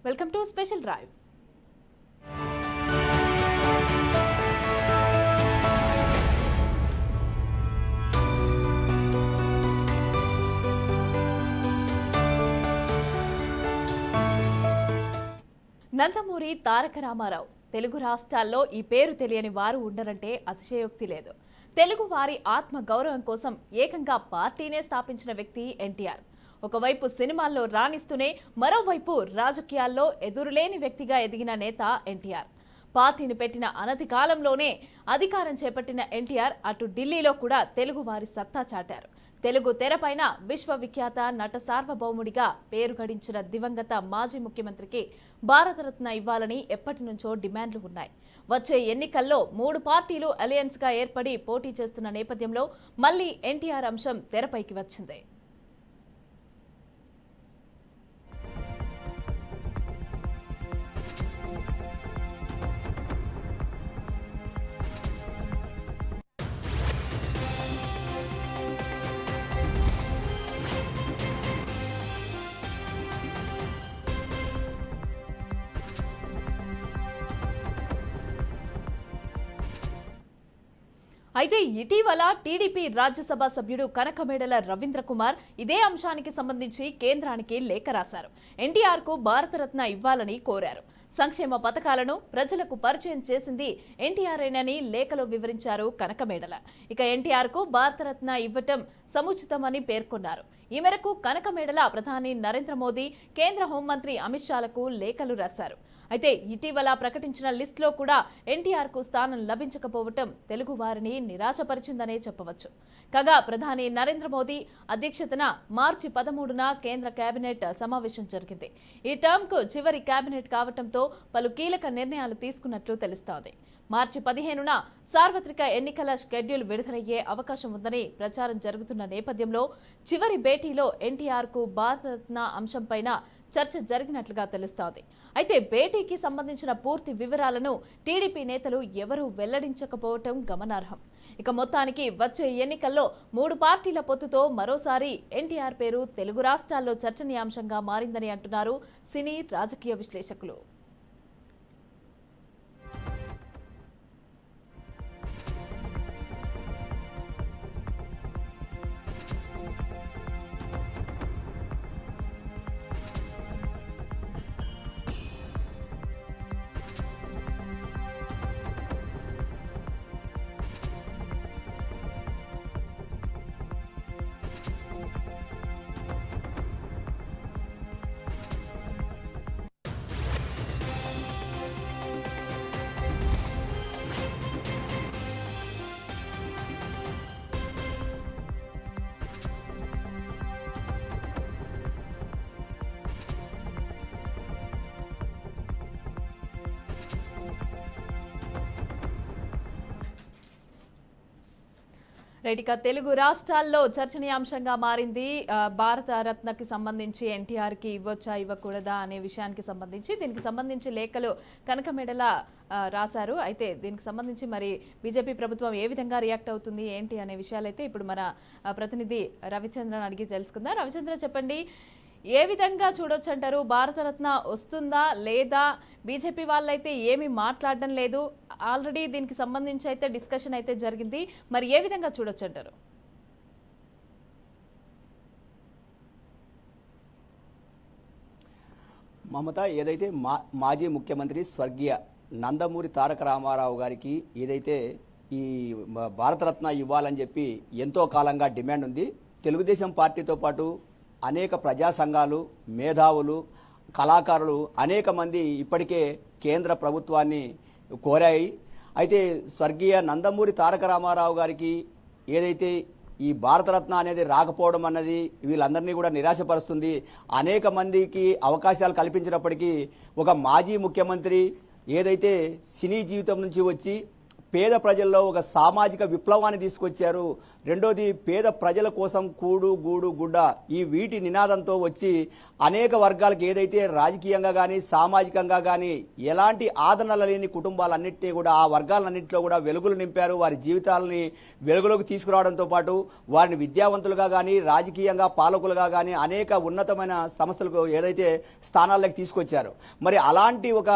Welcome to special drive. Nandamuri Taraka Ramarao Telugu రాష్ట్రాల్లో ఈ పేరు తెలియని వారు ఉండరంటే అతిశయోక్తి లేదు. తెలుగు వారి ఆత్మ గౌరవం కోసం ఏకంగా పార్టీనే స్థాపించిన వ్యక్తి ఎన్టీఆర్. ఒకవైపు సినిమాల్లో రాణిస్తూనే మరోవైపు రాజకీయాల్లో ఎదురులేని వ్యక్తిగా ఎదిగిన నేత ఎన్టీఆర్. పార్టీని పెట్టిన అనతి కాలంలోనే అధికారం చేపట్టిన ఎన్టీఆర్ అటు ఢిల్లీలో కూడా తెలుగు వారి సత్తా చాటారు. తెలుగు తెరపైన విశ్వవిఖ్యాత నట సార్వభౌముడిగా పేరు గడించిన దివంగత మాజీ ముఖ్యమంత్రికి భారతరత్న ఇవ్వాలని ఎప్పటి నుంచో డిమాండ్లు ఉన్నాయి. వచ్చే ఎన్నికల్లో 3 పార్టీలు అలయన్స్ గా ఏర్పడి పోటీ చేస్తున్న నేపథ్యంలో మళ్లీ ఎన్టీఆర్ అంశం తెరపైకి వచ్చింది. అయితే ఇటీవల టీడీపీ రాజ్యసభ సభ్యుడు కనకమేడల రవీంద్ర కుమార్ ఇదే అంశానికి సంబంధించి కేంద్రానికి లేఖ రాశారు. ఎన్టీఆర్ కు భారతరత్న ఇవ్వాలని కోరారు. సంక్షేమ పథకాలను ప్రజలకు పరిచయం చేసింది ఎన్టీఆర్ఏనని లేఖలో వివరించారు కనకమేడల. ఇక ఎన్టీఆర్ కు భారతరత్న ఇవ్వటం సముచితమని పేర్కొన్నారు. ఈ మేరకు కనకమేడల ప్రధాని నరేంద్ర మోదీ, కేంద్ర హోంమంత్రి అమిత్ షాలకు లేఖలు రాశారు. అయితే ఇటీవల ప్రకటించిన లిస్టులో కూడా ఎన్టీఆర్ కు స్థానం లభించకపోవటం తెలుగు వారిని నిరాశపరిచిందనే చెప్పవచ్చు. కాగా ప్రధాని నరేంద్ర మోదీ అధ్యక్షతన మార్చి 13న కేంద్ర కేబినెట్ సమావేశం జరిగింది. ఈ టర్మ్ కు చివరి కేబినెట్ కావటంతో పలు కీలక నిర్ణయాలు తీసుకున్నట్లు తెలుస్తోంది. మార్చి 15న సార్వత్రిక ఎన్నికల షెడ్యూల్ విడుదలయ్యే అవకాశం ఉందని ప్రచారం జరుగుతున్న నేపథ్యంలో చివరి భేటీలో ఎన్టీఆర్ కు భారతరత్న అంశంపైన చర్చ జరిగినట్లుగా తెలుస్తోంది. అయితే భేటీకి సంబంధించిన పూర్తి వివరాలను టీడీపీ నేతలు ఎవరూ వెల్లడించకపోవటం గమనార్హం. ఇక మొత్తానికి వచ్చే ఎన్నికల్లో 3 పార్టీల పొత్తుతో మరోసారి ఎన్టీఆర్ పేరు తెలుగు రాష్ట్రాల్లో చర్చనీయాంశంగా మారిందని అంటున్నారు సినీ రాజకీయ విశ్లేషకులు. రైట్, తెలుగు రాష్ట్రాల్లో చర్చనీయాంశంగా మారింది భారత రత్నకి సంబంధించి ఎన్టీఆర్కి ఇవ్వచ్చా ఇవ్వకూడదా అనే విషయానికి సంబంధించి. దీనికి సంబంధించి లేఖలు కనకమేడల రాశారు. అయితే దీనికి సంబంధించి మరి బీజేపీ ప్రభుత్వం ఏ విధంగా రియాక్ట్ అవుతుంది ఏంటి అనే విషయాలైతే ఇప్పుడు మన ప్రతినిధి రవిచంద్రన్ అడిగి తెలుసుకుందాం. రవిచంద్ర, చెప్పండి, ఏ విధంగా చూడొచ్చు అంటారు? భారతరత్న వస్తుందా లేదా? బీజేపీ వాళ్ళైతే ఏమీ మాట్లాడడం లేదు. ఆల్రెడీ దీనికి సంబంధించి అయితే డిస్కషన్ అయితే జరిగింది. మరి ఏ విధంగా చూడొచ్చు అంటారు? మమత, ఏదైతే మాజీ ముఖ్యమంత్రి స్వర్గీయ నందమూరి తారక రామారావు గారికి ఏదైతే ఈ భారతరత్న ఇవ్వాలని చెప్పి ఎంతో కాలంగా డిమాండ్ ఉంది. తెలుగుదేశం పార్టీతో పాటు అనేక ప్రజా సంఘాలు, మేధావులు, కళాకారులు అనేక మంది ఇప్పటికే కేంద్ర ప్రభుత్వాన్ని కోరాయి. అయితే స్వర్గీయ నందమూరి తారక రామారావు గారికి ఏదైతే ఈ భారతరత్న అనేది రాకపోవడం అన్నది వీళ్ళందరినీ కూడా నిరాశపరుస్తుంది. అనేక మందికి అవకాశాలు కల్పించినప్పటికీ ఒక మాజీ ముఖ్యమంత్రి ఏదైతే సినీ జీవితం నుంచి వచ్చి పేద ప్రజల్లో ఒక సామాజిక విప్లవాన్ని తీసుకొచ్చారు. రెండోది పేద ప్రజల కోసం కూడు గూడు గుడ్డ ఈ వీటి నినాదంతో వచ్చి అనేక వర్గాలకు ఏదైతే రాజకీయంగా కానీ సామాజికంగా కానీ ఎలాంటి ఆదరణ లేని కుటుంబాలన్నింటినీ కూడా ఆ వర్గాలన్నింటిలో కూడా వెలుగులు నింపారు. వారి జీవితాలని వెలుగులోకి తీసుకురావడంతో పాటు వారిని విద్యావంతులుగా కానీ రాజకీయంగా పాలకులుగా కానీ అనేక ఉన్నతమైన సంస్థలకు ఏదైతే స్థానాల్లోకి తీసుకొచ్చారు. మరి అలాంటి ఒక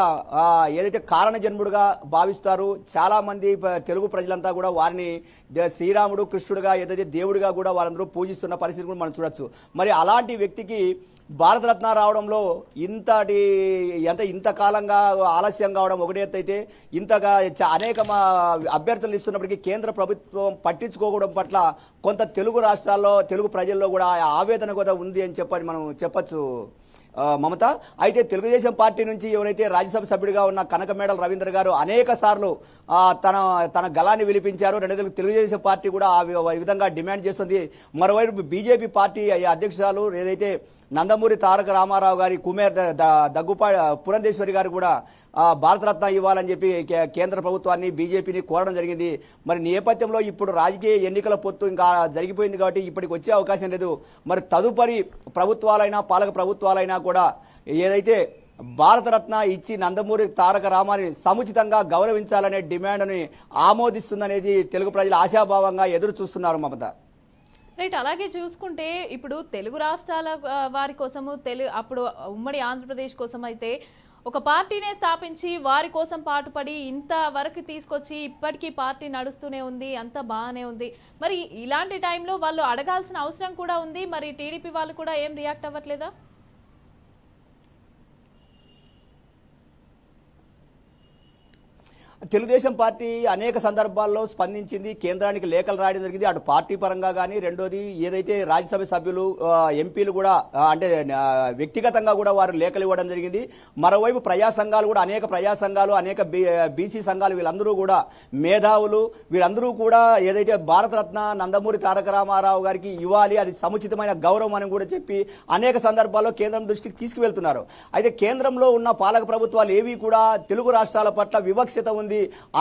ఏదైతే కారణ జన్ముడుగా భావిస్తారు చాలా మంది తెలుగు ప్రజలంతా కూడా వారిని శ్రీరాముడు కృష్ణుడుగా ఏదైతే దేవుడిగా కూడా వారందరూ పూజిస్తున్న పరిస్థితి కూడా మనం చూడొచ్చు. మరి అలాంటి వ్యక్తికి భారతరత్న రావడంలో ఇంతకాలంగా ఆలస్యం కావడం ఒకటి అయితే ఇంతగా అనేక అభ్యర్థులు ఇస్తున్నప్పటికీ కేంద్ర ప్రభుత్వం పట్టించుకోవడం పట్ల కొంత తెలుగు రాష్ట్రాల్లో తెలుగు ప్రజల్లో కూడా ఆవేదన కూడా ఉంది అని మనం చెప్పచ్చు మమత. అయితే తెలుగుదేశం పార్టీ నుంచి ఎవరైతే రాజ్యసభ సభ్యుడిగా ఉన్న కనకమేడల రవీంద్ర గారు అనేక సార్లు తన గళాన్ని విలిపించారు. రెండోది తెలుగుదేశం పార్టీ కూడా ఆ విధంగా డిమాండ్ చేస్తుంది. మరోవైపు బీజేపీ పార్టీ అధ్యక్షురాలు ఏదైతే నందమూరి తారక రామారావు గారి కుమార్ దగ్గుపాటి పురంధేశ్వరి గారు కూడా భారతరత్న ఇవ్వాలని చెప్పి కేంద్ర ప్రభుత్వాన్ని బీజేపీని కోరడం జరిగింది. మరి నేపథ్యంలో ఇప్పుడు రాజకీయ ఎన్నికల పొత్తు ఇంకా జరిగిపోయింది కాబట్టి ఇప్పటికి వచ్చే అవకాశం లేదు. మరి తదుపరి ప్రభుత్వాలైనా పాలక ప్రభుత్వాలైనా కూడా ఏదైతే భారతరత్న ఇచ్చి నందమూరి తారక రామాని సముచితంగా గౌరవించాలనే డిమాండ్ని ఆమోదిస్తుందనేది తెలుగు ప్రజలు ఆశాభావంగా ఎదురు చూస్తున్నారు మమత. రైట్. అలాగే చూసుకుంటే ఇప్పుడు తెలుగు రాష్ట్రాల వారి కోసము అప్పుడు ఉమ్మడి ఆంధ్రప్రదేశ్ కోసం అయితే ఒక పార్టీనే స్థాపించి వారి కోసం పాటుపడి ఇంతవరకు తీసుకొచ్చి ఇప్పటికీ పార్టీ నడుస్తూనే ఉంది, అంత బాగానే ఉంది. మరి ఇలాంటి టైంలో వాళ్ళు అడగాల్సిన అవసరం కూడా ఉంది. మరి టీడీపీ వాళ్ళు కూడా ఏం రియాక్ట్ అవ్వట్లేదా? తెలుగుదేశం పార్టీ అనేక సందర్భాల్లో స్పందించింది, కేంద్రానికి లేఖలు రాయడం జరిగింది. అటు పార్టీ పరంగా కానీ రెండోది ఏదైతే రాజ్యసభ సభ్యులు ఎంపీలు కూడా అంటే వ్యక్తిగతంగా కూడా వారు లేఖలు ఇవ్వడం జరిగింది. మరోవైపు ప్రజా సంఘాలు కూడా అనేక ప్రజా సంఘాలు అనేక బీసీ సంఘాలు వీళ్ళందరూ కూడా మేధావులు వీరందరూ కూడా ఏదైతే భారతరత్న నందమూరి తారక రామారావు గారికి ఇవ్వాలి, అది సముచితమైన గౌరవం అని కూడా చెప్పి అనేక సందర్భాల్లో కేంద్రం దృష్టికి తీసుకువెళ్తున్నారు. అయితే కేంద్రంలో ఉన్న పాలక ప్రభుత్వాలు ఏవి కూడా తెలుగు రాష్ట్రాల పట్ల వివక్షత ఉంది.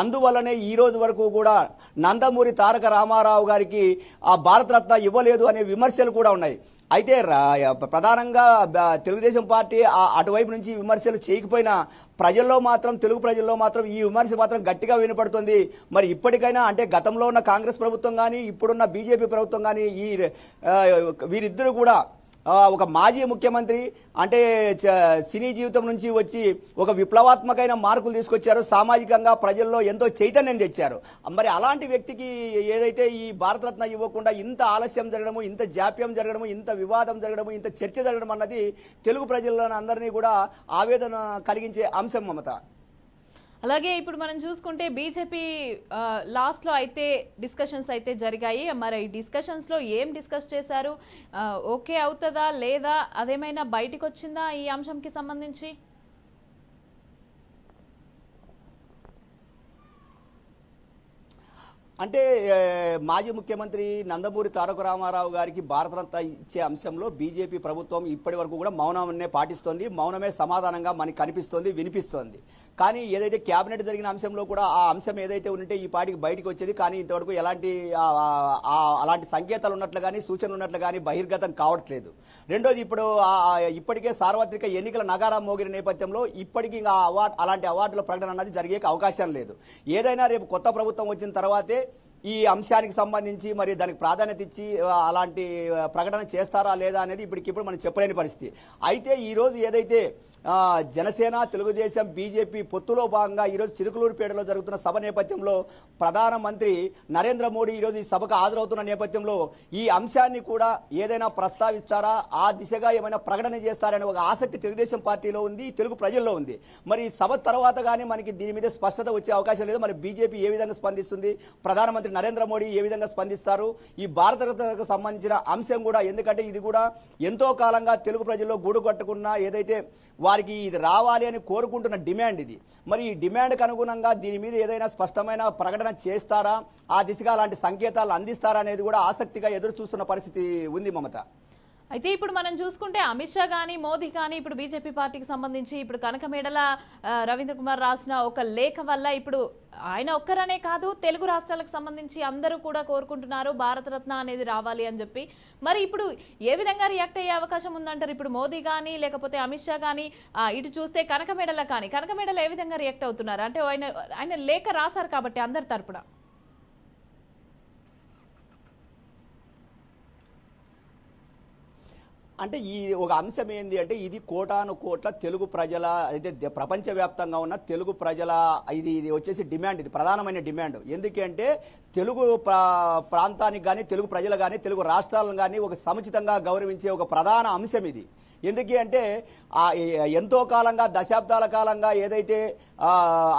అందువల్లనే ఈ రోజు వరకు కూడా నందమూరి తారక రామారావు గారికి ఆ భారతరత్న ఇవ్వలేదు అనే విమర్శలు కూడా ఉన్నాయి. అయితే ప్రధానంగా తెలుగుదేశం పార్టీ అటువైపు నుంచి విమర్శలు చేయకపోయినా ప్రజల్లో మాత్రం తెలుగు ప్రజల్లో మాత్రం ఈ విమర్శ మాత్రం గట్టిగా వినపడుతుంది. మరి ఇప్పటికైనా అంటే గతంలో ఉన్న కాంగ్రెస్ ప్రభుత్వం కానీ ఇప్పుడున్న బీజేపీ ప్రభుత్వం కానీ వీరిద్దరూ కూడా ఒక మాజీ ముఖ్యమంత్రి అంటే సినీ జీవితం నుంచి వచ్చి ఒక విప్లవాత్మకమైన మార్పులు తీసుకొచ్చారు, సామాజికంగా ప్రజల్లో ఎంతో చైతన్యం తెచ్చారు. మరి అలాంటి వ్యక్తికి ఏదైతే ఈ భారతరత్న ఇవ్వకుండా ఇంత ఆలస్యం జరగడము, ఇంత జాప్యం జరగడము, ఇంత వివాదం జరగడము, ఇంత చర్చ జరగడం అన్నది తెలుగు ప్రజలను అందరినీ కూడా ఆవేదన కలిగించే అంశం మమత. అలాగే ఇప్పుడు మనం చూసుకుంటే బీజేపీ లాస్ట్లో అయితే డిస్కషన్స్ అయితే జరిగాయి. మరి ఈ డిస్కషన్స్లో ఏం డిస్కస్ చేశారు, ఓకే అవుతుందా లేదా, అదేమైనా బయటకు వచ్చిందా ఈ అంశంకి సంబంధించి? అంటే మాజీ ముఖ్యమంత్రి నందమూరి తారక రామారావు గారికి భారతరత్న ఇచ్చే అంశంలో బీజేపీ ప్రభుత్వం ఇప్పటి వరకు కూడా మౌనాన్నే పాటిస్తోంది. మౌనమే సమాధానంగా మనకి కనిపిస్తోంది, వినిపిస్తోంది. కానీ ఏదైతే కేబినెట్ జరిగిన అంశంలో కూడా ఆ అంశం ఏదైతే ఉంటే ఈ పార్టీకి బయటకు వచ్చేది, కానీ ఇంతవరకు అలాంటి సంకేతాలు ఉన్నట్లు కానీ సూచనలు ఉన్నట్లు కానీ బహిర్గతం కావట్లేదు. రెండోది ఇప్పటికే సార్వత్రిక ఎన్నికల నగారా మోగిన నేపథ్యంలో ఇప్పటికీ ఇంకా అలాంటి అవార్డుల ప్రకటన అన్నది జరిగే అవకాశం లేదు. ఏదైనా రేపు కొత్త ప్రభుత్వం వచ్చిన తర్వాతే ఈ అంశానికి సంబంధించి మరి దానికి ప్రాధాన్యత ఇచ్చి అలాంటి ప్రకటన చేస్తారా లేదా అనేది ఇప్పటికిప్పుడు మనం చెప్పలేని పరిస్థితి. అయితే ఈరోజు ఏదైతే జనసేన తెలుగుదేశం బీజేపీ పొత్తులో భాగంగా ఈరోజు చిరుకులూరుపేటలో జరుగుతున్న సభ నేపథ్యంలో ప్రధానమంత్రి నరేంద్ర మోడీ ఈరోజు ఈ సభకు హాజరవుతున్న నేపథ్యంలో ఈ అంశాన్ని కూడా ఏదైనా ప్రస్తావిస్తారా, ఆ దిశగా ఏమైనా ప్రకటన చేస్తారనే ఒక ఆసక్తి తెలుగుదేశం పార్టీలో ఉంది, తెలుగు ప్రజల్లో ఉంది. మరి సభ తర్వాత కానీ మనకి దీని మీద స్పష్టత వచ్చే అవకాశం లేదు. మరి బీజేపీ ఏ విధంగా స్పందిస్తుంది, ప్రధానమంత్రి నరేంద్ర మోడీ ఏ విధంగా స్పందిస్తారు, ఈ భారతరత్నకు సంబంధించిన అంశం కూడా, ఎందుకంటే ఇది కూడా ఎంతో కాలంగా తెలుగు ప్రజల్లో గూడు కట్టుకున్న ఏదైతే వారికి ఇది రావాలి అని కోరుకుంటున్న డిమాండ్ ఇది. మరి ఈ డిమాండ్కి అనుగుణంగా దీని మీద ఏదైనా స్పష్టమైన ప్రకటన చేస్తారా, ఆ దిశగా అలాంటి సంకేతాలు అందిస్తారా అనేది కూడా ఆసక్తిగా ఎదురు చూస్తున్న పరిస్థితి ఉంది మమత. అయితే ఇప్పుడు మనం చూసుకుంటే అమిత్ షా కానీ మోదీ కానీ ఇప్పుడు బీజేపీ పార్టీకి సంబంధించి ఇప్పుడు కనకమేడల రవీంద్ర కుమార్ రాసిన ఒక లేఖ వల్ల ఇప్పుడు ఆయన ఒక్కరనే కాదు తెలుగు రాష్ట్రాలకు సంబంధించి అందరూ కూడా కోరుకుంటున్నారు భారతరత్న అనేది రావాలి అని చెప్పి. మరి ఇప్పుడు ఏ విధంగా రియాక్ట్ అయ్యే అవకాశం ఉందంటారు? ఇప్పుడు మోదీ కానీ లేకపోతే అమిత్ షా కానీ ఇటు చూస్తే కనకమేడల ఏ విధంగా రియాక్ట్ అవుతున్నారు? అంటే ఆయన లేఖ రాశారు కాబట్టి అందరి తరపున. అంటే ఈ ఒక అంశం ఏంది అంటే ఇది కోటాను కోట్ల తెలుగు ప్రజల అయితే ప్రపంచవ్యాప్తంగా ఉన్న తెలుగు ప్రజల ఇది వచ్చేసి డిమాండ్, ఇది ప్రధానమైన డిమాండ్. ఎందుకంటే తెలుగు ప్రాంతానికి కానీ తెలుగు ప్రజలు కానీ తెలుగు రాష్ట్రాలను కానీ ఒక సముచితంగా గౌరవించే ఒక ప్రధాన అంశం ఇది. ఎందుకు అంటే ఎంతో కాలంగా దశాబ్దాల కాలంగా ఏదైతే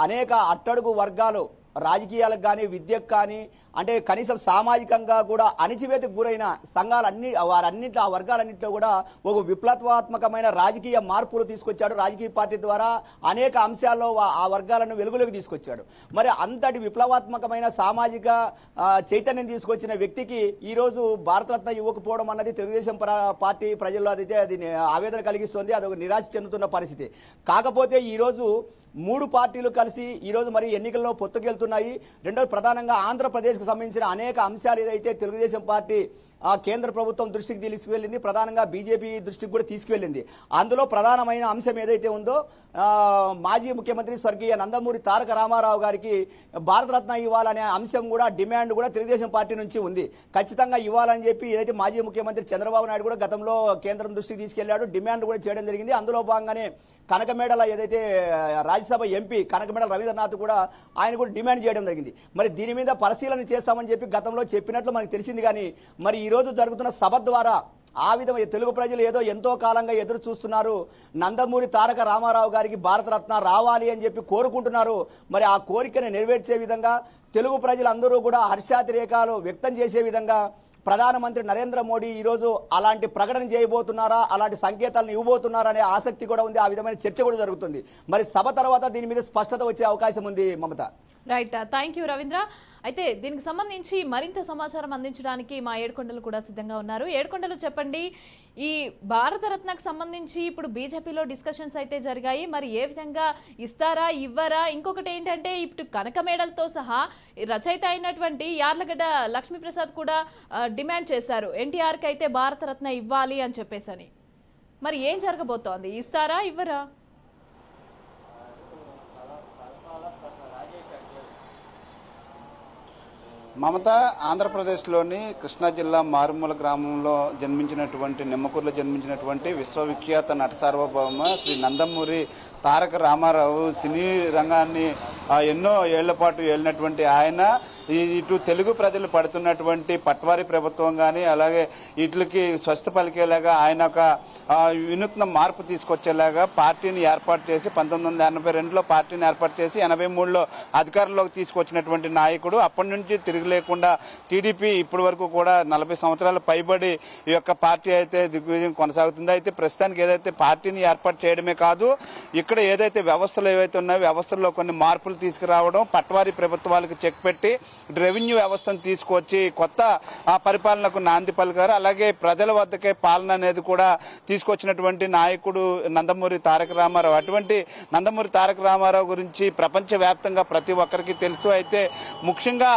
అనేక అట్టడుగు వర్గాలు రాజకీయాలకు కానీ విద్యకు కానీ అంటే కనీసం సామాజికంగా కూడా అణిచివేతకు గురైన సంఘాలన్నీ ఆ వర్గాలన్నింటిలో కూడా ఒక విప్లవాత్మకమైన రాజకీయ మార్పులు తీసుకొచ్చాడు. రాజకీయ పార్టీ ద్వారా అనేక అంశాల్లో ఆ వర్గాలను వెలుగులోకి తీసుకొచ్చాడు. మరి అంతటి విప్లవాత్మకమైన సామాజిక చైతన్యం తీసుకొచ్చిన వ్యక్తికి ఈరోజు భారతరత్న ఇవ్వకపోవడం అన్నది తెలుగుదేశం పార్టీ ప్రజల్లో అది ఆవేదన కలిగిస్తుంది. అదొక నిరాశ చెందుతున్న పరిస్థితి. కాకపోతే ఈరోజు మూడు పార్టీలు కలిసి ఈరోజు మరి ఎన్నికల్లో పొత్తుకెళ్తున్నాయి. రెండోది ప్రధానంగా ఆంధ్రప్రదేశ్కు సంబంధించిన అనేక అంశాలు ఏదైతే తెలుగుదేశం పార్టీ కేంద్ర ప్రభుత్వం దృష్టికి తీసుకువెళ్ళింది, ప్రధానంగా బీజేపీ దృష్టికి కూడా తీసుకువెళ్ళింది. అందులో ప్రధానమైన అంశం ఏదైతే ఉందో మాజీ ముఖ్యమంత్రి స్వర్గీయ నందమూరి తారక రామారావు గారికి భారతరత్న ఇవ్వాలనే అంశం కూడా డిమాండ్ కూడా తెలుగుదేశం పార్టీ నుంచి ఉంది. ఖచ్చితంగా ఇవ్వాలని చెప్పి ఏదైతే మాజీ ముఖ్యమంత్రి చంద్రబాబు నాయుడు కూడా గతంలో కేంద్రం దృష్టికి తీసుకెళ్లాడు, డిమాండ్ కూడా చేయడం జరిగింది. అందులో భాగంగానే కనకమేడల ఏదైతే రాజ్యసభ ఎంపీ కనకమేడల రవీంద్రనాథ్ కూడా ఆయన కూడా డిమాండ్ చేయడం జరిగింది. మరి దీని మీద పరిశీలన చేస్తామని చెప్పి గతంలో చెప్పినట్లు మనకు తెలిసింది. కానీ మరి ఈ రోజు జరుగుతున్న సభ ద్వారా ఆ విధంగా తెలుగు ప్రజలు ఏదో ఎంతో కాలంగా ఎదురు చూస్తున్నారు, నందమూరి తారక రామారావు గారికి భారతరత్న రావాలి అని చెప్పి కోరుకుంటున్నారు. మరి ఆ కోరికను నెరవేర్చే విధంగా తెలుగు ప్రజలందరూ కూడా హర్షాతిరేకాలు వ్యక్తం చేసే విధంగా ప్రధానమంత్రి నరేంద్ర మోడీ ఈరోజు అలాంటి ప్రకటన చేయబోతున్నారా, అలాంటి సంకేతాలను ఇవ్వబోతున్నారా అనే ఆసక్తి కూడా ఉంది. ఆ విధమైన చర్చ కూడా జరుగుతుంది. మరి సభ తర్వాత దీని మీద స్పష్టత వచ్చే అవకాశం ఉంది. Mamata. Right, thank you Ravindra. అయితే దీనికి సంబంధించి మరింత సమాచారం అందించడానికి మా ఏడుకొండలు కూడా సిద్ధంగా ఉన్నారు. ఏడుకొండలు, చెప్పండి, ఈ భారతరత్నకు సంబంధించి ఇప్పుడు బీజేపీలో డిస్కషన్స్ అయితే జరిగాయి. మరి ఏ విధంగా ఇస్తారా ఇవ్వరా? ఇంకొకటి ఏంటంటే ఇప్పుడు కనకమేడలతో సహా రచయిత అయినటువంటి యార్లగడ్డ లక్ష్మీప్రసాద్ కూడా డిమాండ్ చేశారు ఎన్టీఆర్కి అయితే భారతరత్న ఇవ్వాలి అని చెప్పేసని. మరి ఏం జరగబోతోంది? ఇస్తారా ఇవ్వరా? మమత, ఆంధ్రప్రదేశ్లోని కృష్ణా జిల్లా మారుమూల గ్రామంలో జన్మించినటువంటి నిమ్మకూరులో జన్మించినటువంటి విశ్వవిఖ్యాత నట సార్వభౌమ శ్రీ నందమూరి తారక రామారావు సినీ రంగాన్ని ఎన్నో ఏళ్ల పాటు ఏలినటువంటి ఆయన ఇటు తెలుగు ప్రజలు పడుతున్నటువంటి పట్వారీ ప్రభుత్వం కానీ అలాగే వీటికి స్వస్థ పలికేలాగా ఆయన ఒక వినూత్న మార్పు తీసుకొచ్చేలాగా పార్టీని ఏర్పాటు చేసి 1982లో పార్టీని ఏర్పాటు చేసి 83లో అధికారంలోకి తీసుకొచ్చినటువంటి నాయకుడు. అప్పటి నుంచి తిరగలేకుండా టీడీపీ ఇప్పటి వరకు కూడా 40 సంవత్సరాలు పైబడి ఈ యొక్క పార్టీ అయితే దిగ్విజయం కొనసాగుతుంది. అయితే ప్రస్తుతానికి ఏదైతే పార్టీని ఏర్పాటు చేయడమే కాదు, ఇక్కడ ఏదైతే వ్యవస్థలు ఏవైతే ఉన్నాయో వ్యవస్థల్లో కొన్ని మార్పులు తీసుకురావడం, పట్వారీ ప్రభుత్వాలకు చెక్ పెట్టి రెవెన్యూ వ్యవస్థను తీసుకొచ్చి కొత్త పరిపాలనకు నాంది పలికారు. అలాగే ప్రజల వద్దకే పాలన అనేది కూడా తీసుకొచ్చినటువంటి నాయకుడు నందమూరి తారక రామారావు. అటువంటి నందమూరి తారక రామారావు గురించి ప్రపంచవ్యాప్తంగా ప్రతి ఒక్కరికి తెలుసు. అయితే ముఖ్యంగా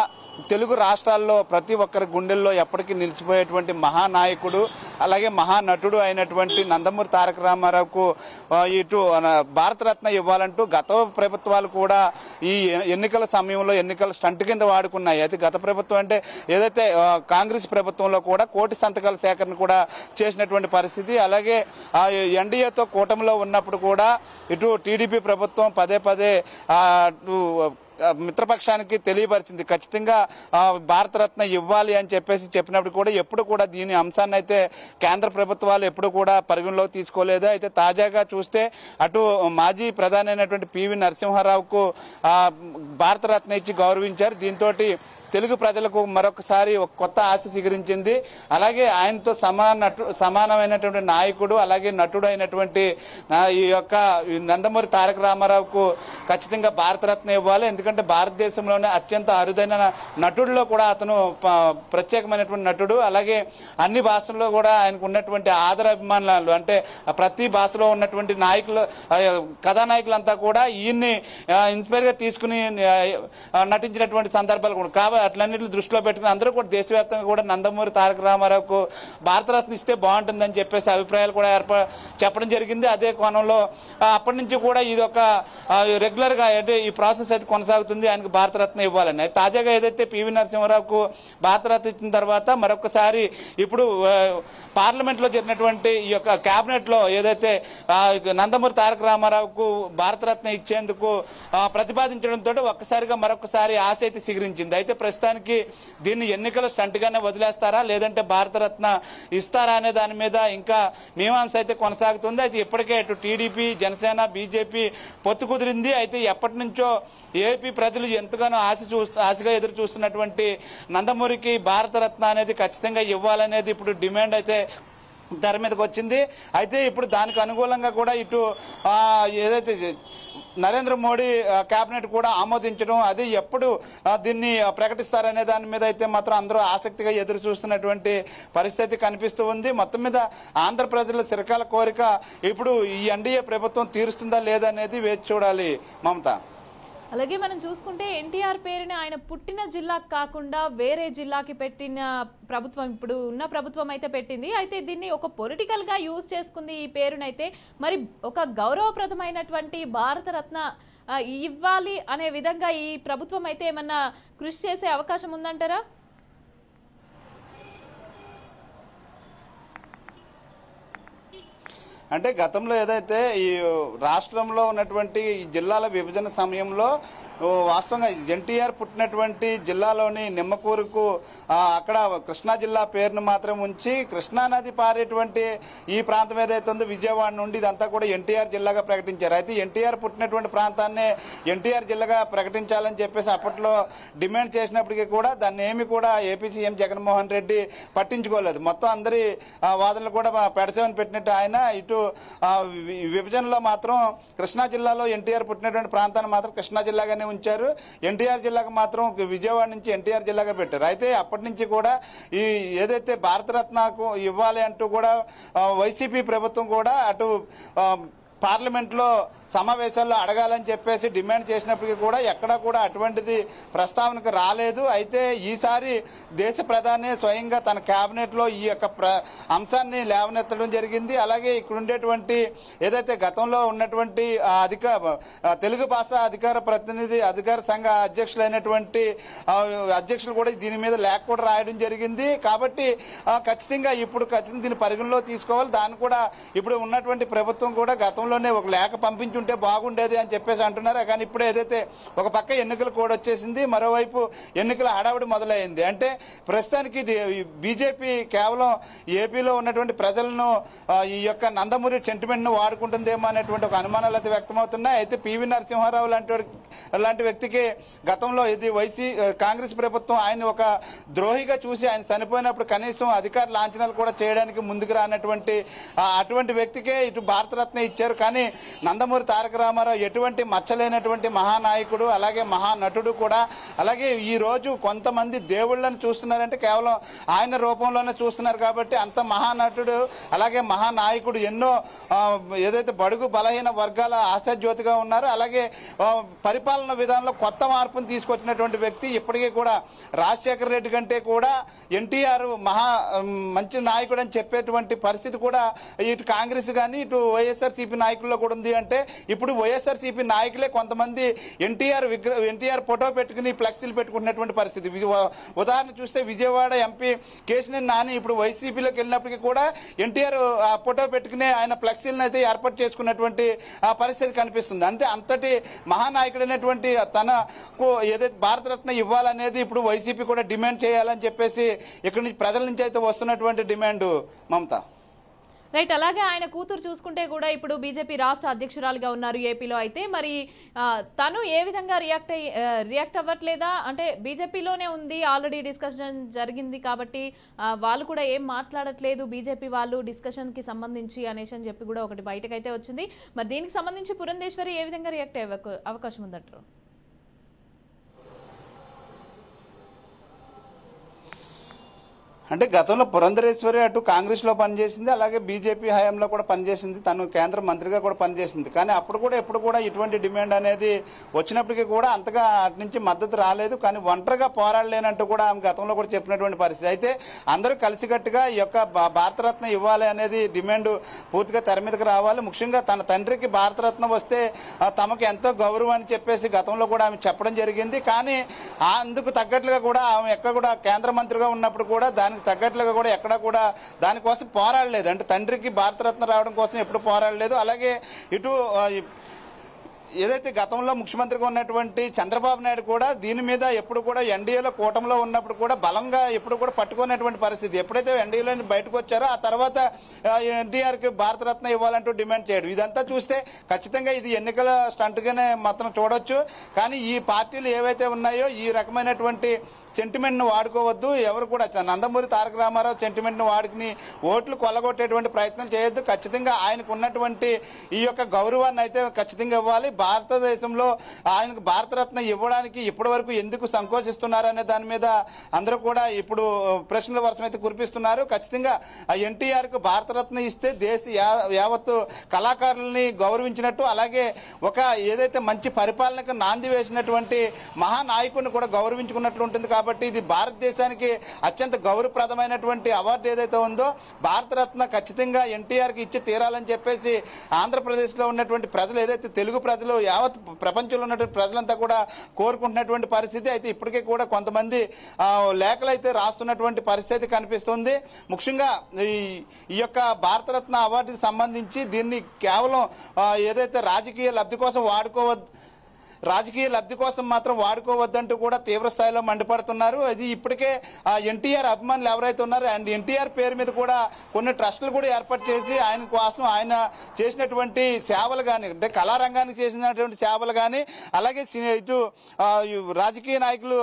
తెలుగు రాష్ట్రాల్లో ప్రతి ఒక్కరి గుండెల్లో ఎప్పటికీ నిలిచిపోయేటువంటి మహానాయకుడు అలాగే మహానటుడు అయినటువంటి నందమూరి తారక రామారావుకు ఇటు భారతరత్న ఇవ్వాలంటూ గత ప్రభుత్వాలు కూడా ఈ ఎన్నికల సమయంలో ఎన్నికల స్టంట్ కింద వాడుకున్నాయి. అయితే గత ప్రభుత్వం అంటే ఏదైతే కాంగ్రెస్ ప్రభుత్వంలో కూడా కోటి సంతకాల సేకరణ కూడా చేసినటువంటి పరిస్థితి. అలాగే ఎన్డీఏతో కూటమిలో ఉన్నప్పుడు కూడా ఇటు టీడీపీ ప్రభుత్వం పదే పదే మిత్రపక్షానికి తెలియపరిచింది ఖచ్చితంగా భారతరత్న ఇవ్వాలి అని చెప్పినప్పుడు కూడా ఎప్పుడు కూడా దీని అంశాన్ని అయితే కేంద్ర ప్రభుత్వాలు ఎప్పుడు కూడా పరిగణలోకి తీసుకోలేదు. అయితే తాజాగా చూస్తే అటు మాజీ ప్రధాని అయినటువంటి పివి నరసింహారావుకు భారతరత్న ఇచ్చి గౌరవించారు. దీంతో తెలుగు ప్రజలకు మరొకసారి ఒక కొత్త ఆశ చిగురించింది. అలాగే ఆయనతో సమానమైనటువంటి నాయకుడు అలాగే నటుడు అయినటువంటి ఈ యొక్క నందమూరి తారక రామారావుకు ఖచ్చితంగా భారతరత్న ఇవ్వాలి. ఎందుకంటే భారతదేశంలోనే అత్యంత అరుదైన నటుడిలో కూడా అతను ప్రత్యేకమైనటువంటి నటుడు. అలాగే అన్ని భాషల్లో కూడా ఆయనకు ఉన్నటువంటి ఆదరాభిమానాలు అంటే ప్రతి భాషలో ఉన్నటువంటి నాయకులు కథానాయకులంతా కూడా ఈయన్ని ఇన్స్పైర్ గా తీసుకుని నటించినటువంటి సందర్భాలు కూడా కాబట్టి అట్లన్నింటిని దృష్టిలో పెట్టుకుని అందరూ కూడా దేశవ్యాప్తంగా కూడా నందమూరి తారక రామారావుకు భారతరత్న ఇస్తే బాగుంటుందని చెప్పేసి అభిప్రాయాలు కూడా చెప్పడం జరిగింది. అదే కోణంలో అప్పటి నుంచి కూడా ఇది ఒక రెగ్యులర్ గా అంటే ఈ ప్రాసెస్ అయితే కొనసాగుతుంది. ఆయనకు భారతరత్న ఇవ్వాలని తాజాగా ఏదైతే పివి నరసింహారావుకు భారతరత్న ఇచ్చిన తర్వాత మరొకసారి ఇప్పుడు పార్లమెంట్ లో జరిగినటువంటి ఈ యొక్క కేబినెట్ లో ఏదైతే నందమూరి తారక రామారావుకు భారతరత్న ఇచ్చేందుకు ప్రతిపాదించడంతో ఒక్కసారిగా మరొకసారి ఆశ అయితే సిగురించింది. అయితే ప్రస్తుతానికి దీన్ని ఎన్నికల స్టంట్ గానే వదిలేస్తారా లేదంటే భారతరత్న ఇస్తారా అనే దాని మీద ఇంకా మీమాంస అయితే కొనసాగుతుంది. అయితే ఇప్పటికే ఇటు టీడీపీ జనసేన బీజేపీ పొత్తు కుదిరింది. అయితే ఎప్పటి నుంచో ఏపీ ప్రజలు ఎంతగానో ఆశగా ఎదురు చూస్తున్నటువంటి నందమూరికి భారతరత్న అనేది ఖచ్చితంగా ఇవ్వాలనేది ఇప్పుడు డిమాండ్ అయితే తెర మీదకి వచ్చింది. అయితే ఇప్పుడు దానికి అనుకూలంగా కూడా ఇటు ఏదైతే నరేంద్ర మోడీ కేబినెట్ కూడా ఆమోదించడం అది ఎప్పుడు దీన్ని ప్రకటిస్తారనే దాని మీద అయితే మాత్రం అందరూ ఆసక్తిగా ఎదురు చూస్తున్నటువంటి పరిస్థితి కనిపిస్తూ ఉంది. మొత్తం మీద ఆంధ్ర ప్రజల చిరకాల కోరిక ఇప్పుడు ఈ ఎన్డీఏ ప్రభుత్వం తీరుస్తుందా లేదా అనేది వేచి చూడాలి మమత. అలాగే మనం చూసుకుంటే ఎన్టీఆర్ పేరుని ఆయన పుట్టిన జిల్లాకు కాకుండా వేరే జిల్లాకి పెట్టిన ప్రభుత్వం ఇప్పుడు ఉన్న ప్రభుత్వం అయితే పెట్టింది. అయితే దీన్ని ఒక పొలిటికల్ గా యూజ్ చేసుకుంది ఈ పేరునైతే. మరి ఒక గౌరవప్రదమైనటువంటి భారతరత్న ఇవ్వాలి అనే విధంగా ఈ ప్రభుత్వం అయితే ఏమన్నా కృషి చేసే అవకాశం ఉందంటారా? అంటే గతంలో ఏదైతే ఈ రాష్ట్రంలో ఉన్నటువంటి జిల్లాల విభజన సమయంలో వాస్తవంగా ఎన్టీఆర్ పుట్టినటువంటి జిల్లాలోని నిమ్మకూరుకు అక్కడ కృష్ణా జిల్లా పేరును మాత్రం ఉంచి కృష్ణా నది పారేటువంటి ఈ ప్రాంతం ఏదైతే ఉందో విజయవాడ నుండి ఇదంతా కూడా ఎన్టీఆర్ జిల్లాగా ప్రకటించారు. అయితే ఎన్టీఆర్ పుట్టినటువంటి ప్రాంతాన్ని ఎన్టీఆర్ జిల్లాగా ప్రకటించాలని చెప్పేసి అప్పట్లో డిమాండ్ చేసినప్పటికీ కూడా దాన్ని ఏమి కూడా ఏపీ సీఎం జగన్మోహన్ రెడ్డి పట్టించుకోలేదు. మొత్తం అందరి వాదనలు కూడా పెడసేవని పెట్టినట్టు ఆయన ఇటు విభజనలో మాత్రం కృష్ణా జిల్లాలో ఎన్టీఆర్ పుట్టినటువంటి ప్రాంతాన్ని మాత్రం కృష్ణా జిల్లాగానే ఉంచారు. ఎన్టీఆర్ జిల్లాకు మాత్రం విజయవాడ నుంచి ఎన్టీఆర్ జిల్లాగా పెట్టారు. అయితే అప్పటి నుంచి కూడా ఈ ఏదైతే భారతరత్నకు ఇవ్వాలి అంటూ కూడా వైసీపీ ప్రభుత్వం కూడా అటు పార్లమెంట్ లో సమావేశాల్లో అడగాలని చెప్పేసి డిమాండ్ చేసినప్పటికీ కూడా ఎక్కడా కూడా అటువంటిది ప్రస్తావనకు రాలేదు. అయితే ఈసారి దేశ ప్రధాని స్వయంగా తన కేబినెట్ లో ఈ యొక్క అంశాన్ని లేవనెత్తడం జరిగింది. అలాగే ఇక్కడ ఉండేటువంటి ఏదైతే గతంలో ఉన్నటువంటి తెలుగు భాష అధికార సంఘ అధ్యక్షులైనటువంటి అధ్యక్షులు కూడా దీని మీద లేఖ కూడా రాయడం జరిగింది. కాబట్టి ఖచ్చితంగా దీన్ని పరిగణలో తీసుకోవాలి. దాన్ని కూడా ఇప్పుడు ఉన్నటువంటి ప్రభుత్వం కూడా గతంలోనే ఒక లేఖ పంపించుంటే బాగుండేది అని చెప్పేసి అంటున్నారు. కానీ ఇప్పుడు ఏదైతే ఒక పక్క ఎన్నికలు కూడా వచ్చేసింది, మరోవైపు ఎన్నికల హడావుడి మొదలైంది. అంటే ప్రస్తుతానికి బీజేపీ కేవలం ఏపీలో ఉన్నటువంటి ప్రజలను ఈ యొక్క నందమూరి సెంటిమెంట్ ను వాడుకుంటుందేమో అనేటువంటి ఒక అనుమానాలు అయితే వ్యక్తమవుతున్నాయి. అయితే పివి నరసింహారావు లాంటి వ్యక్తికి గతంలో ఇది కాంగ్రెస్ ప్రభుత్వం ఆయన ఒక ద్రోహిగా చూసి ఆయన చనిపోయినప్పుడు కనీసం అధికార లాంఛనాలు కూడా చేయడానికి ముందుకు రానటువంటి అటువంటి వ్యక్తికే ఇటు భారతరత్న ఇచ్చారు. కానీ నందమూరి తారక రామారావు ఎటువంటి మచ్చలేనటువంటి మహానాయకుడు అలాగే మహానటుడు కూడా. అలాగే ఈ రోజు కొంతమంది దేవుళ్ళని చూస్తున్నారంటే కేవలం ఆయన రూపంలోనే చూస్తున్నారు. కాబట్టి అంత మహానటుడు అలాగే మహానాయకుడు ఎన్నో ఏదైతే బడుగు బలహీన వర్గాల ఆశాజ్యోతిగా ఉన్నారో అలాగే పరిపాలన విధానంలో కొత్త మార్పును తీసుకొచ్చినటువంటి వ్యక్తి. ఇప్పటికీ కూడా రాజశేఖర రెడ్డి కంటే కూడా ఎన్టీఆర్ మంచి నాయకుడు అని చెప్పేటువంటి పరిస్థితి కూడా ఇటు కాంగ్రెస్ కానీ ఇటు వైఎస్ఆర్సీపీ నాయకుల్లో కూడా ఉంది. అంటే ఇప్పుడు వైఎస్ఆర్సీపీ నాయకులే కొంతమంది ఎన్టీఆర్ ఫోటో పెట్టుకుని ఫ్లెక్సీలు పెట్టుకుంటున్నటువంటి పరిస్థితి. ఉదాహరణ చూస్తే విజయవాడ ఎంపీ కేశినేని నాని ఇప్పుడు వైసీపీలోకి వెళ్ళినప్పటికీ కూడా ఎన్టీఆర్ ఫోటో పెట్టుకునే ఆయన ఫ్లెక్సీలను అయితే ఏర్పాటు చేసుకున్నటువంటి పరిస్థితి కనిపిస్తుంది. అంటే అంతటి మహానాయకుడైనటువంటి తనకు ఏదైతే భారతరత్న ఇవ్వాలనేది ఇప్పుడు వైసీపీ కూడా డిమాండ్ చేయాలని చెప్పేసి ఇక్కడి నుంచి ప్రజల నుంచి అయితే వస్తున్నటువంటి డిమాండ్ మమత. రైట్. అలాగే ఆయన కూతురు చూసుకుంటే కూడా ఇప్పుడు బీజేపీ రాష్ట్ర అధ్యక్షురాలుగా ఉన్నారు ఏపీలో. అయితే మరి తను ఏ విధంగా రియాక్ట్ అవ్వట్లేదా? అంటే బీజేపీలోనే ఉంది, ఆల్రెడీ డిస్కషన్ జరిగింది కాబట్టి వాళ్ళు కూడా ఏం మాట్లాడట్లేదు బీజేపీ వాళ్ళు డిస్కషన్కి సంబంధించి అనేసి అని చెప్పి కూడా ఒకటి బయటకైతే వచ్చింది. మరి దీనికి సంబంధించి పురంధేశ్వరి ఏ విధంగా రియాక్ట్ అయ్యే అవకాశం ఉందంటారు? అంటే గతంలో పురంధరేశ్వరి అటు కాంగ్రెస్లో పనిచేసింది, అలాగే బీజేపీ హయాంలో కూడా పనిచేసింది, తను కేంద్ర మంత్రిగా కూడా పనిచేసింది. కానీ అప్పుడు కూడా ఎప్పుడు కూడా ఇటువంటి డిమాండ్ అనేది వచ్చినప్పటికీ కూడా అంతగా అటు నుంచి మద్దతు రాలేదు. కానీ ఒంటరిగా పోరాడలేనంటూ కూడా ఆమె గతంలో కూడా చెప్పినటువంటి పరిస్థితి. అయితే అందరూ కలిసికట్టుగా ఈ యొక్క భారతరత్న ఇవ్వాలి అనేది డిమాండ్ పూర్తిగా తెర మీదకి రావాలి. ముఖ్యంగా తన తండ్రికి భారతరత్న వస్తే తమకు ఎంతో గౌరవం అని చెప్పేసి గతంలో కూడా ఆమె చెప్పడం జరిగింది. కానీ అందుకు తగ్గట్లుగా కూడా ఆమె ఎక్కడ కూడా కేంద్ర మంత్రిగా ఉన్నప్పుడు కూడా దానికి తగ్గట్లుగా కూడా ఎక్కడ కూడా దానికోసం పోరాడలేదు. అంటే తండ్రికి భారతరత్న రావడం కోసం ఎప్పుడు పోరాడలేదు. అలాగే ఇటు ఏదైతే గతంలో ముఖ్యమంత్రిగా ఉన్నటువంటి చంద్రబాబు నాయుడు కూడా దీని మీద ఎప్పుడు కూడా ఎన్డీఏలో కూటమిలో ఉన్నప్పుడు కూడా బలంగా ఎప్పుడు కూడా పట్టుకునేటువంటి పరిస్థితి. ఎప్పుడైతే ఎన్డీఏలో బయటకు వచ్చారో ఆ తర్వాత ఎన్టీఆర్కి భారతరత్న ఇవ్వాలంటూ డిమాండ్ చేయడం, ఇదంతా చూస్తే ఖచ్చితంగా ఇది ఎన్నికల స్టంట్గానే మాత్రం చూడొచ్చు. కానీ ఈ పార్టీలు ఏవైతే ఉన్నాయో ఈ రకమైనటువంటి సెంటిమెంట్ను వాడుకోవద్దు. ఎవరు కూడా నందమూరి తారక రామారావు సెంటిమెంట్ను వాడుకుని ఓట్లు కొల్లగొట్టేటువంటి ప్రయత్నం చేయొద్దు. ఖచ్చితంగా ఆయనకు ఉన్నటువంటి ఈ యొక్క గౌరవాన్ని అయితే ఖచ్చితంగా ఇవ్వాలి. భారతదేశంలో ఆయనకు భారతరత్న ఇవ్వడానికి ఇప్పటి వరకు ఎందుకు సంకోచిస్తున్నారు అనే దాని మీద అందరూ కూడా ఇప్పుడు ప్రశ్నల వర్షం అయితే కురిపిస్తున్నారు. ఖచ్చితంగా ఎన్టీఆర్కు భారతరత్న ఇస్తే దేశ యావత్తు కళాకారుల్ని గౌరవించినట్టు, అలాగే ఒక ఏదైతే మంచి పరిపాలనకు నాంది వేసినటువంటి మహానాయకుడిని కూడా గౌరవించుకున్నట్లు ఉంటుంది. కాబట్టి ఇది భారతదేశానికి అత్యంత గౌరవప్రదమైనటువంటి అవార్డు ఏదైతే ఉందో భారతరత్న ఖచ్చితంగా ఎన్టీఆర్కి ఇచ్చి తీరాలని చెప్పేసి ఆంధ్రప్రదేశ్లో ఉన్నటువంటి ప్రజలు, ఏదైతే తెలుగు ప్రజలు, యావత్ ప్రపంచంలో ఉన్నటువంటి ప్రజలంతా కూడా కోరుకుంటున్నటువంటి పరిస్థితి. అయితే ఇప్పటికే కూడా కొంతమంది లేఖలు అయితే రాస్తున్నటువంటి పరిస్థితి కనిపిస్తుంది. ముఖ్యంగా ఈ యొక్క భారతరత్న అవార్డుకి సంబంధించి దీన్ని కేవలం ఏదైతే రాజకీయ లబ్ధి కోసం మాత్రం వాడుకోవద్దంటూ కూడా తీవ్ర స్థాయిలో మండిపడుతున్నారు. అది ఇప్పటికే ఎన్టీఆర్ అభిమానులు ఎవరైతే ఉన్నారో అండ్ ఎన్టీఆర్ పేరు మీద కూడా కొన్ని ట్రస్టులు కూడా ఏర్పాటు చేసి ఆయన కోసం ఆయన చేసినటువంటి సేవలు కానీ, అంటే కళారంగానికి చేసినటువంటి సేవలు కానీ, అలాగే ఇటు రాజకీయ నాయకులు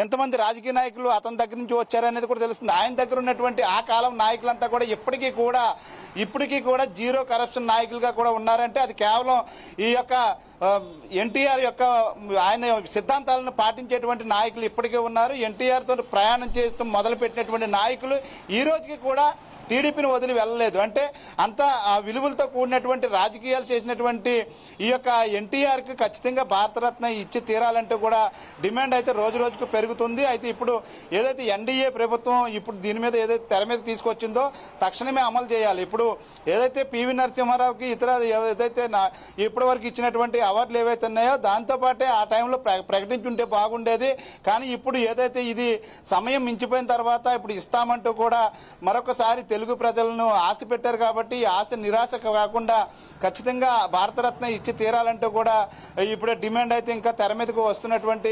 ఎంతమంది రాజకీయ నాయకులు అతని దగ్గర నుంచి వచ్చారనేది కూడా తెలుస్తుంది. ఆయన దగ్గర ఉన్నటువంటి ఆ కాలం నాయకులంతా కూడా ఇప్పటికీ కూడా జీరో కరప్షన్ నాయకులుగా కూడా ఉన్నారంటే అది కేవలం ఈ యొక్క ఎన్టీఆర్ యొక్క ఆయన సిద్ధాంతాలను పాటించేటువంటి నాయకులు ఇప్పటికే ఉన్నారు. ఎన్టీఆర్ తో ప్రయాణం చేస్తూ మొదలుపెట్టినటువంటి నాయకులు ఈ రోజుకి కూడా టీడీపీని వదిలి వెళ్ళలేదు. అంటే అంత విలువలతో కూడినటువంటి రాజకీయాలు చేసినటువంటి ఈ యొక్క ఎన్టీఆర్కి ఖచ్చితంగా భారతరత్న ఇచ్చి తీరాలంటూ కూడా డిమాండ్ అయితే రోజు రోజుకు పెరుగుతుంది. అయితే ఇప్పుడు ఏదైతే ఎన్డీఏ ప్రభుత్వం ఇప్పుడు దీని మీద ఏదైతే తెర మీద తీసుకొచ్చిందో తక్షణమే అమలు చేయాలి. ఇప్పుడు ఏదైతే పివి నరసింహారావుకి ఇతర ఏదైతే ఇప్పటి వరకు ఇచ్చినటువంటి అవార్డులు ఏవైతే ఉన్నాయో దాంతోపాటే ఆ టైంలో ప్రకటించుంటే బాగుండేది. కానీ ఇప్పుడు ఏదైతే ఇది సమయం మించిపోయిన తర్వాత ఇప్పుడు ఇస్తామంటూ కూడా మరొకసారి తెలుగు ప్రజలను ఆశ పెట్టారు. కాబట్టి ఈ ఆశ నిరాశ కాకుండా ఖచ్చితంగా భారతరత్న ఇచ్చి తీరాలంటూ కూడా ఇప్పుడే డిమాండ్ అయితే ఇంకా తెర మీదకు వస్తున్నటువంటి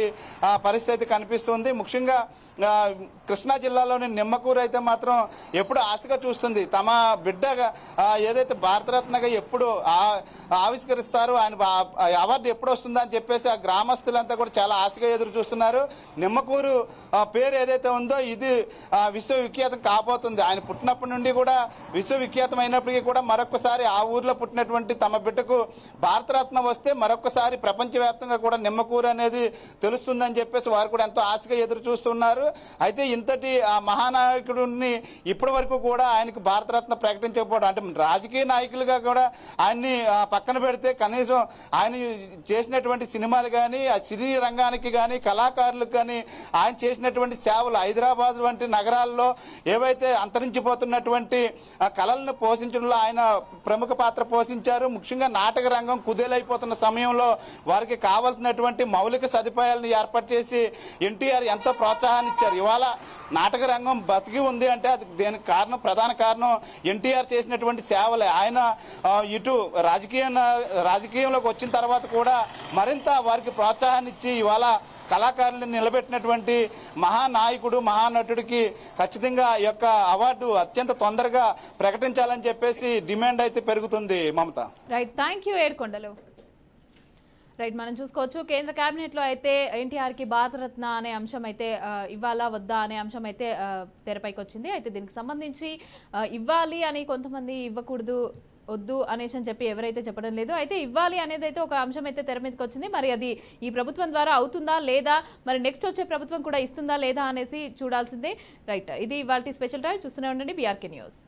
పరిస్థితి కనిపిస్తుంది. ముఖ్యంగా కృష్ణా జిల్లాలోని నిమ్మకూరు అయితే మాత్రం ఎప్పుడు ఆశగా చూస్తుంది. తమ బిడ్డ ఏదైతే భారతరత్నగా ఎప్పుడు ఆవిష్కరిస్తారు, ఆయన అవార్డు ఎప్పుడు వస్తుందా అని చెప్పేసి ఆ గ్రామస్తులంతా కూడా చాలా ఆశగా ఎదురు చూస్తున్నారు. నిమ్మకూరు పేరు ఏదైతే ఉందో ఇది విశ్వవిఖ్యాతం కాబోతుంది. ఆయన పుట్టినప్పటి నుండి కూడా విశ్వవిఖ్యాతం అయినప్పటికీ కూడా మరొకసారి ఆ ఊర్లో పుట్టినటువంటి తమ బిడ్డకు భారతరత్న వస్తే మరొకసారి ప్రపంచవ్యాప్తంగా కూడా నిమ్మకూరు అనేది తెలుస్తుందని చెప్పేసి వారు కూడా ఎంతో ఆశగా ఎదురు చూస్తున్నారు. అయితే ఇంతటి మహానాయకుడిని ఇప్పటి వరకు కూడా ఆయనకు భారతరత్న ప్రకటించకపోవడం, అంటే రాజకీయ నాయకులుగా కూడా ఆయన్ని పక్కన పెడితే కనీసం ఆయన చేసినటువంటి సినిమాలు కానీ, ఆ సినీ రంగానికి కానీ, కళాకారులకు కానీ ఆయన చేసినటువంటి సేవలు హైదరాబాద్ వంటి నగరాల్లో ఏవైతే అంతరించిపోతున్నటువంటి కళలను పోషించడంలో ఆయన ప్రముఖ పాత్ర పోషించారు. ముఖ్యంగా నాటక రంగం కుదేలైపోతున్న సమయంలో వారికి కావాల్సినటువంటి మౌలిక సదుపాయాలను ఏర్పాటు చేసి ఎన్టీఆర్ ఎంతో ప్రోత్సాహాన్ని ఇచ్చారు. ఇవాళ నాటక రంగం బతికి ఉంది అంటే అది దేనికి కారణం, ప్రధాన కారణం ఎన్టీఆర్ చేసినటువంటి సేవలే. ఆయన ఇటు రాజకీయంలోకి వచ్చిన తర్వాత కూడా మరింత వారికి ప్రోత్సాహాన్ని ఇచ్చి ఇవాళ కళాకారులను నిలబెట్టినటువంటి మహానాయకుడు మహానటుడికి ఖచ్చితంగా ఈ యొక్క అవార్డు అత్యంత తొందరగా ప్రకటించాలని చెప్పేసి డిమాండ్ అయితే పెరుగుతుంది Mamata. Right, thank you Yedukondalu. Right, మనం చూసుకోవచ్చు కేంద్ర కేబినెట్లో అయితే ఎన్టీఆర్కి భారతరత్న అనే అంశం అయితే ఇవ్వాలా వద్దా అనే అంశం అయితే తెరపైకి వచ్చింది. అయితే దీనికి సంబంధించి ఇవ్వాలి అని కొంతమంది, ఇవ్వకూడదు వద్దు అనేసి అని చెప్పి ఎవరైతే చెప్పడం లేదు. అయితే ఇవ్వాలి అనేది అయితే ఒక అంశం అయితే తెర మీదకి వచ్చింది. మరి అది ఈ ప్రభుత్వం ద్వారా అవుతుందా లేదా, మరి నెక్స్ట్ వచ్చే ప్రభుత్వం కూడా ఇస్తుందా లేదా అనేసి చూడాల్సిందే. రైట్, ఇది ఇవాల్టి స్పెషల్ డ్రైవ్. చూస్తూనే ఉండండి BRK న్యూస్.